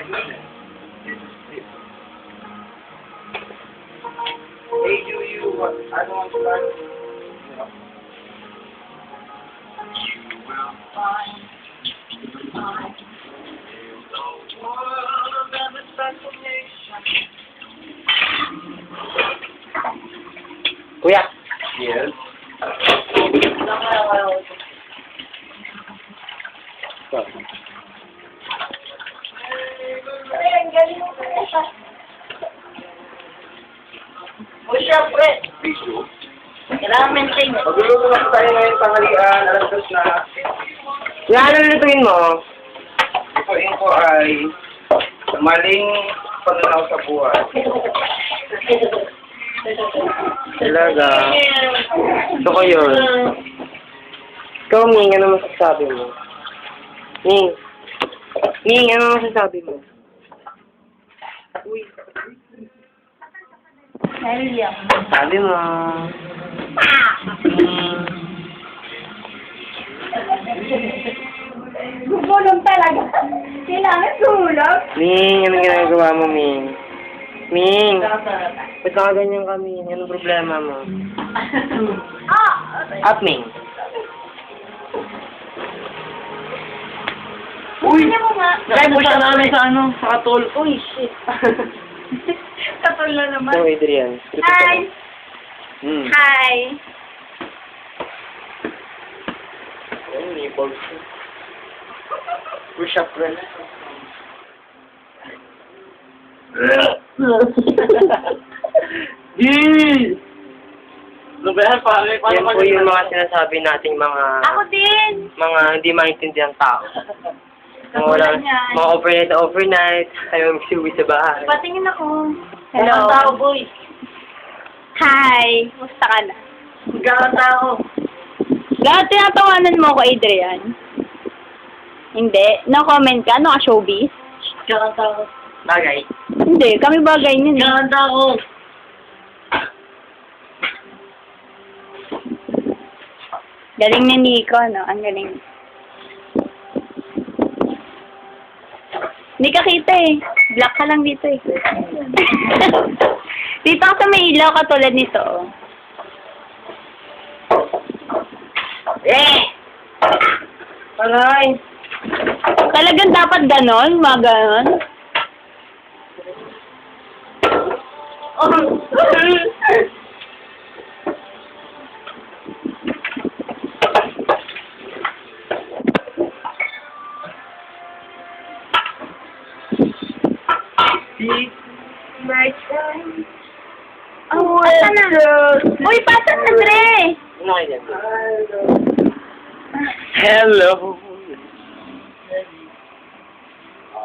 Hey, you what? I don't want to start. You will find the world and the transformation. Kuya. Yes. O syempre, Bisu. kailangan maintain. Magluluto na tayo ngayon tanghalian, alas 2 na. Kuya, ano lutuin mo? Ituin ko ay maling pananaw sa buhay. Talaga. Gusto ko yun. Ikaw, Ming, ano masasabi mo? Ming. Ming, ano masasabi mo? Hallelujah. Sabi mo. Gumulong talaga. Kailangan sulog. Ming, anong ginagawa mo, Ming? Ming, ba't ka ganyan ka, Ming? Anong problema mo? Up, Ming. Uy! Ano mo nga? Try mo siya namin sa ano, sa katol. Uy, shit. Katol na naman. So, Adrian. Hi! Hmm. Hi! Ayun, nipples. Push up rin. Yee! Yan po yung mga sinasabi nating Ako din! mga hindi maintindihan tao. Mga Katulad walang, yan. mga overnight na overnight, ayaw magsiuwi sa bahay. Patingin ako. Hello. Tao, boy. Hi! Musta ka na? Tao. Lahat tinatawanan mo ko, Adrian. Hindi. No comment ka? Ano ka, showbiz? Tao. Bagay. Hindi. Kami bagay niyan. Tao. Galing ni Nico, no? Ang galing. Hindi ka kita eh. Black ka lang dito eh. Dito ka sa may ilaw katulad nito. Oh. Aray. Talagang dapat ganon? Mga ganon? My time. Oh, pasa na. Uy, pasa na, Dre! Ano kayo dyan? Hello.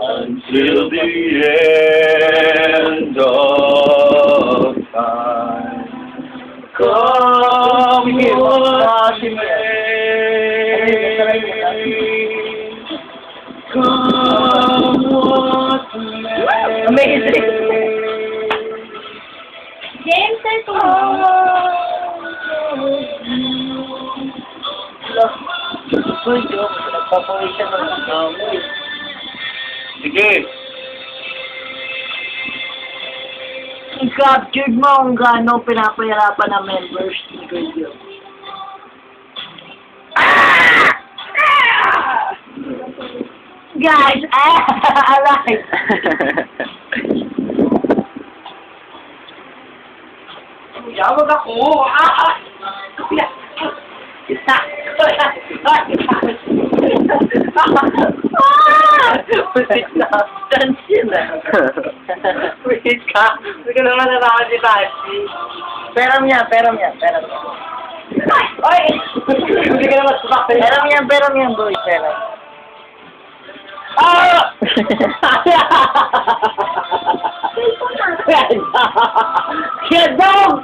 Until the end of time. Come what may. Come what may. Amazing. James, ay po. Uy, Diyos. Nagpapawisan ng namoy. Sige. I-captured mo kung gaano pinapahirapan ng members ni Kuya. Guys, alright. Yawag ako! Kuya! Isa! Pusit na! Dance yun ah! Pusit ka! Hindi ka naman narakan si Tashi. Peram niya! Oy! Hindi ka naman sumakit. Peram niya, boy. Peram. Ah! Kaya dog!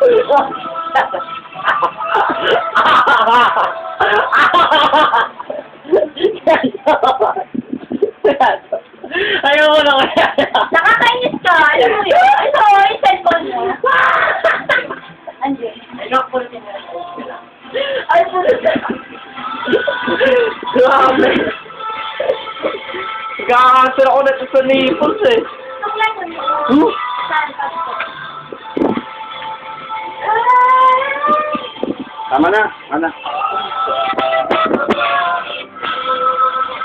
Ayaw mo na kaya. Nakakainis ka. Alam mo yun? Ito, yung cellphone mo. Andiyan. Ay, pulit. Grabe. na-answer ako na sa nipples eh. Hmm? Tama na.